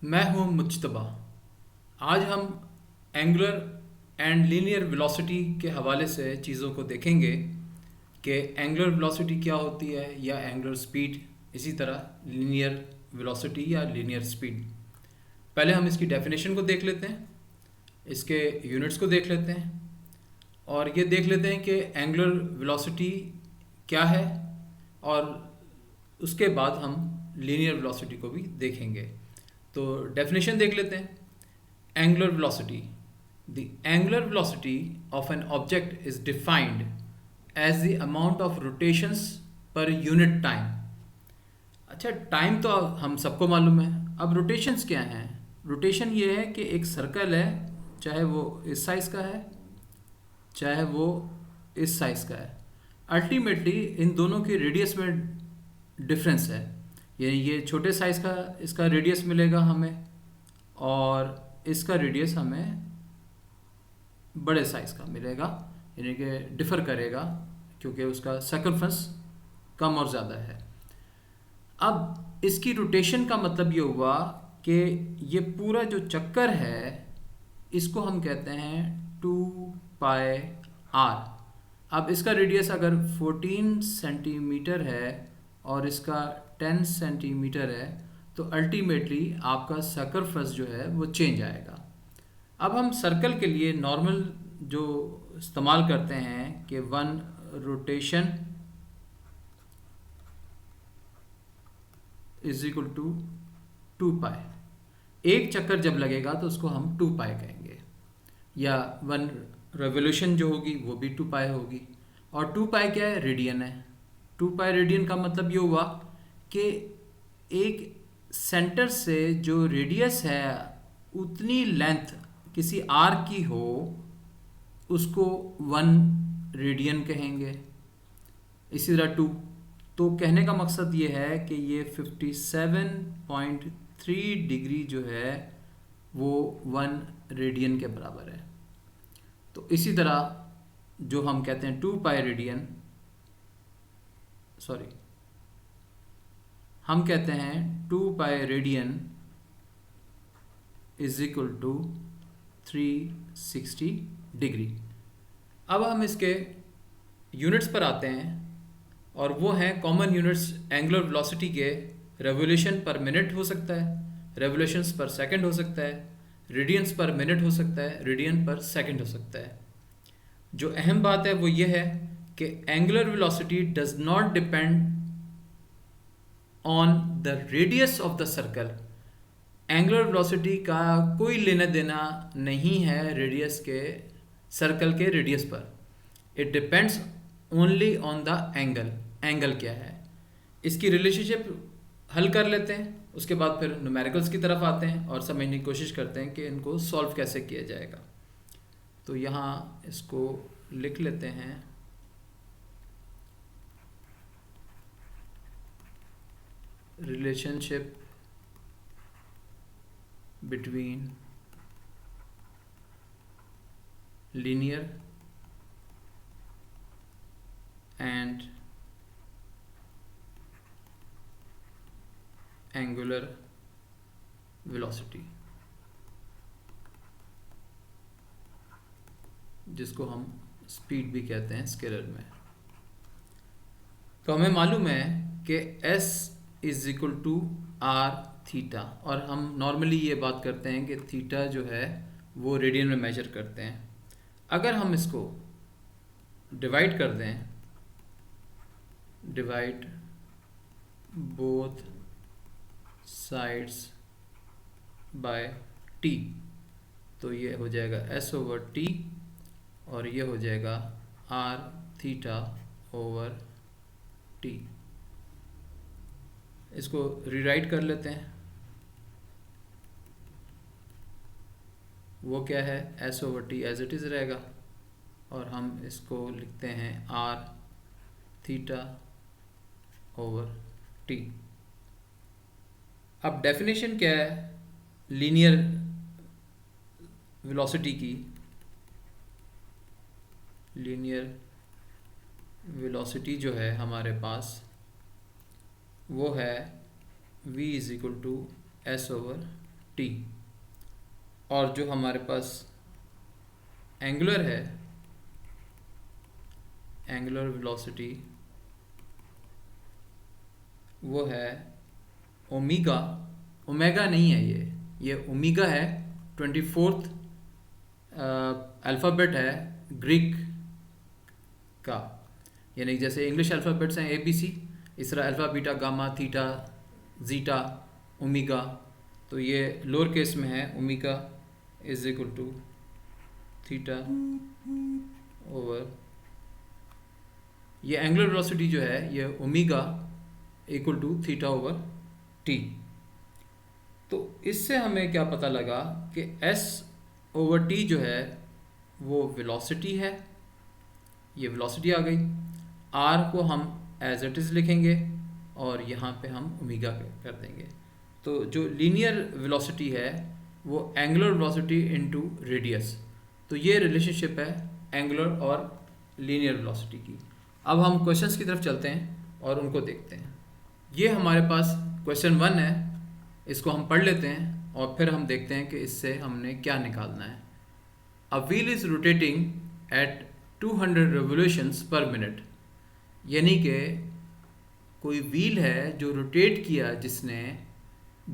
मैं हूं मुज्तबा। आज हम एंगुलर एंड लीनियर वेलोसिटी के हवाले से चीज़ों को देखेंगे कि एंगुलर वेलोसिटी क्या होती है या एंगुलर स्पीड, इसी तरह लीनियर वेलोसिटी या लीनियर स्पीड। पहले हम इसकी डेफिनेशन को देख लेते हैं, इसके यूनिट्स को देख लेते हैं और ये देख लेते हैं कि एंगुलर वेलोसिटी क्या है, और उसके बाद हम लीनियर वेलोसिटी को भी देखेंगे। तो डेफिनेशन देख लेते हैं। Angular velocity: the angular velocity of an object is defined as the amount of rotations per unit time. अच्छा, टाइम तो हम सबको मालूम है, अब रोटेशंस क्या हैं? रोटेशन ये है कि एक सर्कल है, चाहे वो इस साइज़ का है चाहे वो इस साइज़ का है, अल्टीमेटली इन दोनों की रेडियस में डिफरेंस है। ये छोटे साइज़ का इसका रेडियस मिलेगा हमें, और इसका रेडियस हमें बड़े साइज़ का मिलेगा, यानी कि डिफ़र करेगा क्योंकि उसका सर्कमफ्रेंस कम और ज़्यादा है। अब इसकी रोटेशन का मतलब ये हुआ कि ये पूरा जो चक्कर है इसको हम कहते हैं 2πr। अब इसका रेडियस अगर 14 सेंटीमीटर है और इसका 10 सेंटीमीटर है तो अल्टीमेटली आपका सर्कमफ्रेंस जो है वो चेंज आएगा। अब हम सर्कल के लिए नॉर्मल जो इस्तेमाल करते हैं कि one rotation is equal to 2π। एक चक्कर जब लगेगा तो उसको हम 2π कहेंगे, या वन रेवोल्यूशन जो होगी वो भी 2π होगी। और 2π क्या है? रेडियन है। 2π रेडियन का मतलब ये हुआ कि एक सेंटर से जो रेडियस है उतनी लेंथ किसी आर की हो उसको 1 रेडियन कहेंगे। इसी तरह 2, तो कहने का मकसद ये है कि ये 57.3 डिग्री जो है वो 1 रेडियन के बराबर है। तो इसी तरह जो हम कहते हैं 2π रेडियन, सॉरी, हम कहते हैं 2π radian is equal to 360 degree. अब हम इसके यूनिट्स पर आते हैं, और वो हैं कॉमन यूनिट्स एंगुलर वेलोसिटी के। रेवोल्यूशन पर मिनट हो सकता है, रेवोल्यूशंस पर सेकंड हो सकता है, रेडियंस पर मिनट हो सकता है, रेडियन पर सेकंड हो सकता है। जो अहम बात है वो ये है कि angular velocity does not depend on the radius of the circle. Angular velocity का कोई लेना देना नहीं है रेडियस के, सर्कल के रेडियस पर। It depends only on the angle. Angle क्या है, इसकी रिलेशनशिप हल कर लेते हैं, उसके बाद फिर न्यूमेरिकल्स की तरफ आते हैं और समझने की कोशिश करते हैं कि इनको सॉल्व कैसे किया जाएगा। तो यहाँ इसको लिख लेते हैं। Relationship between linear and angular velocity, जिसको हम स्पीड भी कहते हैं स्केलर में। तो हमें मालूम है कि s is equal to r theta, और हम नॉर्मली ये बात करते हैं कि थीटा जो है वो रेडियन में मेजर करते हैं। अगर हम इसको डिवाइड कर दें, divide both sides by t, तो ये हो जाएगा s/t, और ये हो जाएगा r थीटा ओवर t। इसको रीराइट कर लेते हैं। वो क्या है? s/t एज इट इज़ रहेगा, और हम इसको लिखते हैं r थीटा ओवर t। अब डेफिनेशन क्या है लीनियर वेलोसिटी की? लीनियर वेलोसिटी जो है हमारे पास वो है v is equal to s/t। T, और जो हमारे पास एंगुलर है, एंगुलर वेलोसिटी वो है ओमेगा, ओमेगा नहीं है ये ओमेगा है, 24th अल्फ़ाबेट है ग्रीक का, यानी जैसे इंग्लिश अल्फ़ाबेट्स हैं ABC, इस तरह alpha beta gamma theta zeta omega, तो ये लोअर केस में है omega is equal to theta over, ये एंगुलर वेलोसिटी जो है ये omega equal to theta over t. तो इससे हमें क्या पता लगा कि s ओवर टी जो है वो वेलोसिटी है, ये वेलोसिटी आ गई। r को हम एज इट इज़ लिखेंगे और यहाँ पे हम ओमेगा कर देंगे। तो जो लीनियर वेलोसिटी है वो एंगुलर वेलोसिटी इनटू रेडियस, तो ये रिलेशनशिप है एंगुलर और लीनियर वेलोसिटी की। अब हम क्वेश्चंस की तरफ चलते हैं और उनको देखते हैं। ये हमारे पास क्वेश्चन 1 है, इसको हम पढ़ लेते हैं और फिर हम देखते हैं कि इससे हमने क्या निकालना है। A wheel is rotating at 200 revolutions पर मिनट, यानी कि कोई व्हील है जो रोटेट किया जिसने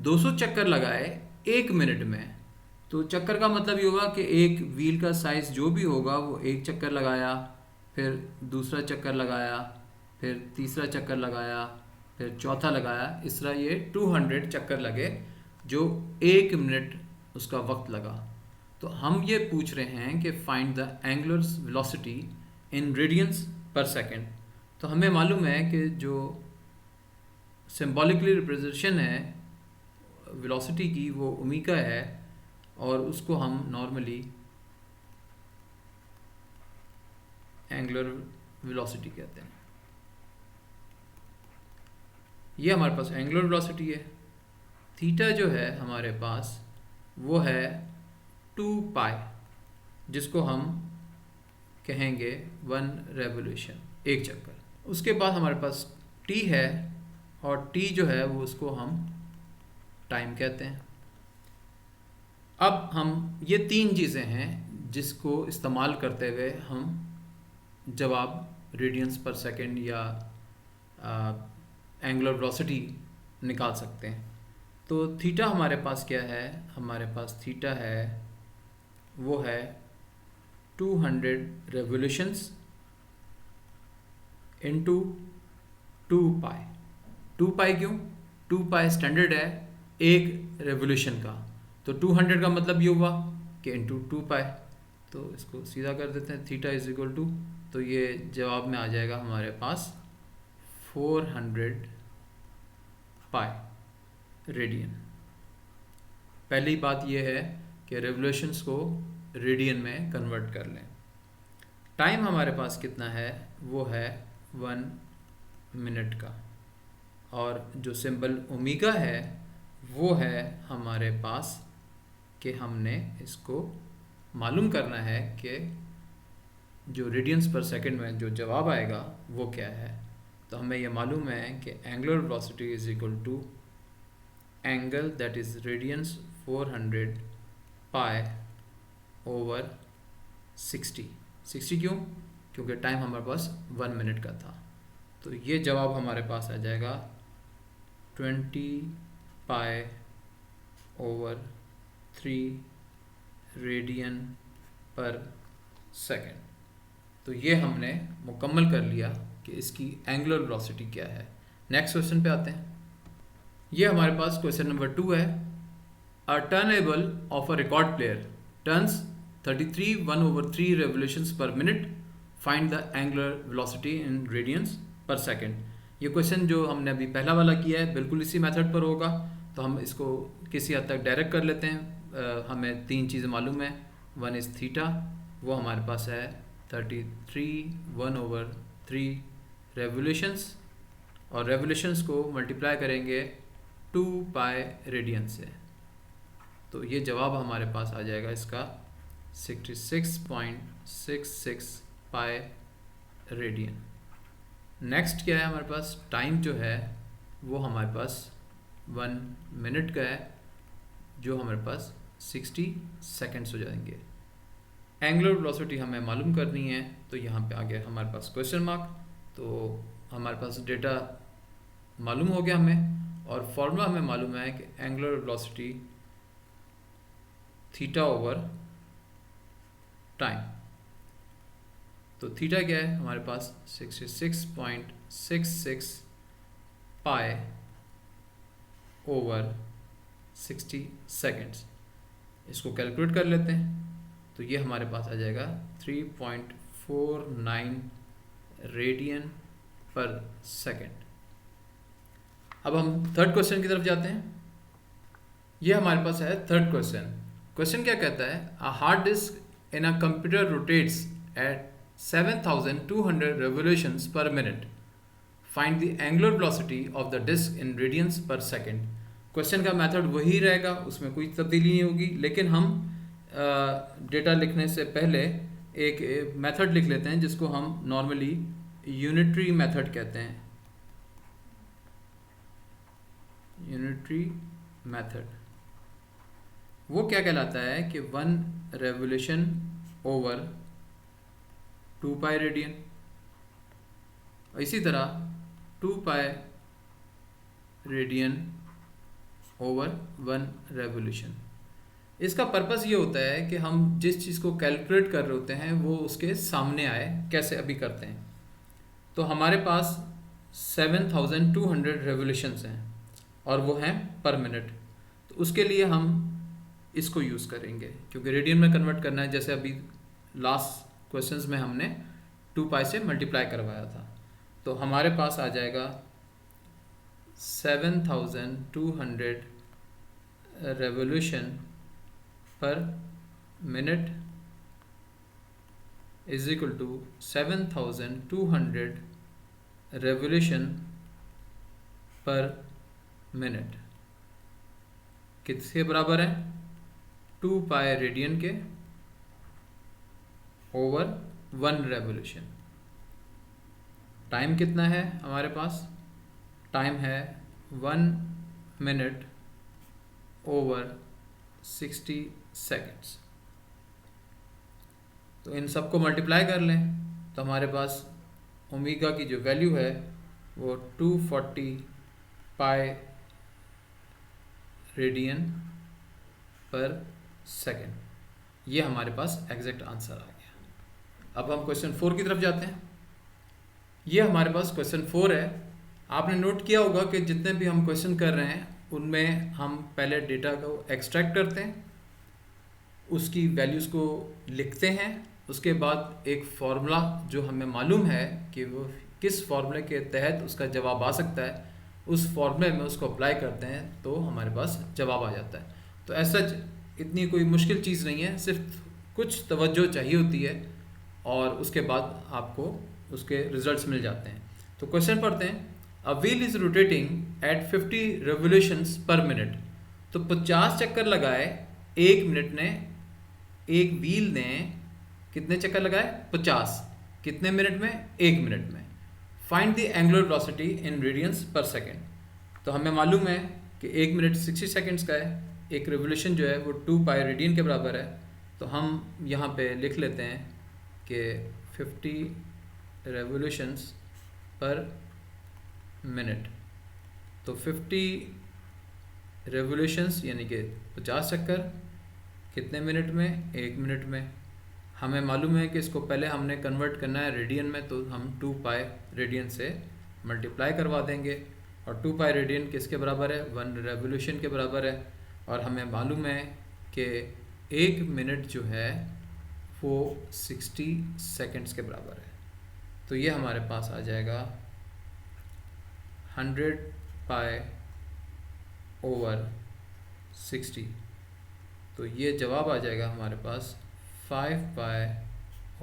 200 चक्कर लगाए 1 मिनट में। तो चक्कर का मतलब ये होगा कि एक व्हील का साइज़ जो भी होगा वो एक चक्कर लगाया, फिर दूसरा चक्कर लगाया, फिर तीसरा चक्कर लगाया, फिर चौथा लगाया, इस तरह ये 200 चक्कर लगे जो 1 मिनट उसका वक्त लगा। तो हम ये पूछ रहे हैं कि find the angular velocity in radians per second. तो हमें मालूम है कि जो सिंबॉलिकली रिप्रेजेंटेशन है वेलोसिटी की वो ओमेगा है, और उसको हम नॉर्मली एंगुलर वेलोसिटी कहते हैं। ये हमारे पास एंगुलर वेलोसिटी है। थीटा जो है हमारे पास वो है 2 पाई, जिसको हम कहेंगे 1 रेवोल्यूशन, एक चक्कर। उसके बाद हमारे पास टी है, और टी जो है वो उसको हम टाइम कहते हैं। अब हम ये 3 चीज़ें हैं जिसको इस्तेमाल करते हुए हम जवाब रेडियंस पर सेकंड या एंगुलर वेलोसिटी निकाल सकते हैं। तो थीटा हमारे पास क्या है, हमारे पास थीटा है वो है 200 रेवोल्यूशंस इनटू 2 पाई। 2 पाई क्यों? 2 पाई स्टैंडर्ड है एक रेवोल्यूशन का, तो 200 का मतलब ये हुआ कि इनटू 2 पाई। तो इसको सीधा कर देते हैं, थीटा इज इक्वल टू, तो ये जवाब में आ जाएगा हमारे पास 400 पाई रेडियन। पहली बात यह है कि रेवोल्यूशंस को रेडियन में कन्वर्ट कर लें। टाइम हमारे पास कितना है, वो है 1 मिनट का, और जो सिंबल ओमेगा है वो है हमारे पास कि हमने इसको मालूम करना है कि जो रेडियंस पर सेकंड में जो जवाब आएगा वो क्या है। तो हमें ये मालूम है कि angular velocity is equal to angle that is radians 400 pi over 60 क्यों? क्योंकि टाइम हमारे पास 1 मिनट का था। तो ये जवाब हमारे पास आ जाएगा 20 पाई ओवर 3 रेडियन पर सेकंड। तो ये हमने मुकम्मल कर लिया कि इसकी एंगुलर वेलोसिटी क्या है। नेक्स्ट क्वेश्चन पे आते हैं। ये हमारे पास क्वेश्चन नंबर 2 है। A turntable of a record player turns 33 1/3 revolutions per minute, find the angular velocity in radians per second. ये क्वेश्चन जो हमने अभी पहला वाला किया है बिल्कुल इसी मेथड पर होगा, तो हम इसको किसी हद तक डायरेक्ट कर लेते हैं। हमें 3 चीज़ें मालूम है। 1 इज़ थीटा, वो हमारे पास है 33 1/3 रेवोल्यूशंस, और रेवोल्यूशंस को मल्टीप्लाई करेंगे 2 पाई रेडियन से। तो ये जवाब हमारे पास आ जाएगा इसका 66.66 पाई रेडियन। नेक्स्ट क्या है हमारे पास, टाइम जो है वो हमारे पास 1 मिनट का है। जो हमारे पास 60 सेकेंड्स हो जाएंगे। एंगुलर वेलोसिटी हमें मालूम करनी है, तो यहाँ पे आ गया हमारे पास क्वेश्चन मार्क। तो हमारे पास डेटा मालूम हो गया हमें, और फॉर्मूला हमें मालूम है कि angular velocity theta over time. तो थीटा क्या है हमारे पास 66.66 पाई ओवर 60 सेकेंड्स। इसको कैलकुलेट कर लेते हैं, तो ये हमारे पास आ जाएगा 3.49 रेडियन पर सेकेंड। अब हम थर्ड क्वेश्चन की तरफ जाते हैं। ये हमारे पास है थर्ड क्वेश्चन। क्वेश्चन क्या कहता है, a hard disk in a computer rotates at 7200 revolutions per minute. Find the angular velocity of the disk in radians per second. Question का मेथड वही रहेगा, उसमें कोई तब्दीली नहीं होगी, लेकिन हम डेटा लिखने से पहले एक मेथड लिख लेते हैं जिसको हम नॉर्मली यूनिटरी मेथड कहते हैं। यूनिटरी मेथड वो क्या कहलाता है कि 1 रेवोल्यूशन ओवर 2 पाई रेडियन, और इसी तरह 2 पाई रेडियन ओवर 1 रेवोल्यूशन। इसका पर्पस ये होता है कि हम जिस चीज़ को कैलकुलेट कर रहे होते हैं वो उसके सामने आए। कैसे अभी करते हैं, तो हमारे पास 7200 रेवोल्यूशंस हैं और वो हैं पर मिनट। तो उसके लिए हम इसको यूज़ करेंगे, क्योंकि रेडियन में कन्वर्ट करना है। जैसे अभी लास्ट क्वेश्चंस में हमने 2 पाई से मल्टीप्लाई करवाया था, तो हमारे पास आ जाएगा 7200 revolution per minute is equal to 7200 revolution per minute किसके बराबर है, 2 पाई रेडियन के ओवर 1 रेवोल्यूशन। टाइम कितना है हमारे पास, टाइम है 1 मिनट ओवर 60 सेकेंड्स। तो इन सबको मल्टीप्लाई कर लें तो हमारे पास ओमेगा की जो वैल्यू है वो 240 पाई रेडियन पर सेकेंड, ये हमारे पास एग्जैक्ट आंसर आ गया। अब हम क्वेश्चन 4 की तरफ जाते हैं। ये हमारे पास क्वेश्चन 4 है। आपने नोट किया होगा कि जितने भी हम क्वेश्चन कर रहे हैं उनमें हम पहले डेटा को एक्सट्रैक्ट करते हैं, उसकी वैल्यूज़ को लिखते हैं, उसके बाद एक फार्मूला जो हमें मालूम है कि वो किस फार्मूले के तहत उसका जवाब आ सकता है, उस फार्मूले में उसको अप्लाई करते हैं तो हमारे पास जवाब आ जाता है। तो ऐसा इतनी कोई मुश्किल चीज़ नहीं है, सिर्फ कुछ तवज्जो चाहिए होती है और उसके बाद आपको उसके रिजल्ट्स मिल जाते हैं। तो क्वेश्चन पढ़ते हैं। A wheel is rotating at 50 revolutions per minute. तो 50 चक्कर लगाए 1 मिनट ने, एक व्हील ने कितने चक्कर लगाए, 50। कितने मिनट में, 1 मिनट में। Find the angular velocity in radians पर सेकेंड। तो हमें मालूम है कि 1 मिनट 60 सेकेंड्स का है, एक रेवोल्यूशन जो है वो 2 पाई रेडियन के बराबर है। तो हम यहाँ पे लिख लेते हैं कि 50 रेवोल्यूशंस पर मिनट। तो 50 रेवोल्यूशंस यानी कि 50 चक्कर कितने मिनट में, 1 मिनट में। हमें मालूम है कि इसको पहले हमने कन्वर्ट करना है रेडियन में, तो हम 2 पाई रेडियन से मल्टीप्लाई करवा देंगे, और 2 पाई रेडियन किसके बराबर है, 1 रेवोल्यूशन के बराबर है। और हमें मालूम है कि 1 मिनट जो है वो 60 सेकेंड्स के बराबर है। तो ये हमारे पास आ जाएगा 100 पाई ओवर 60। तो ये जवाब आ जाएगा हमारे पास 5 पाई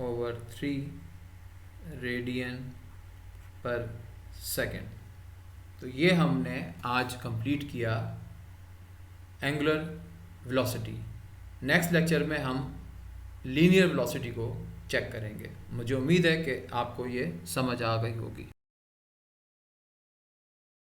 ओवर 3 रेडियन पर सेकेंड। तो ये हमने आज कंप्लीट किया एंगुलर वेलोसिटी। नेक्स्ट लेक्चर में हम लीनियर वेलोसिटी को चेक करेंगे। मुझे उम्मीद है कि आपको ये समझ आ गई होगी।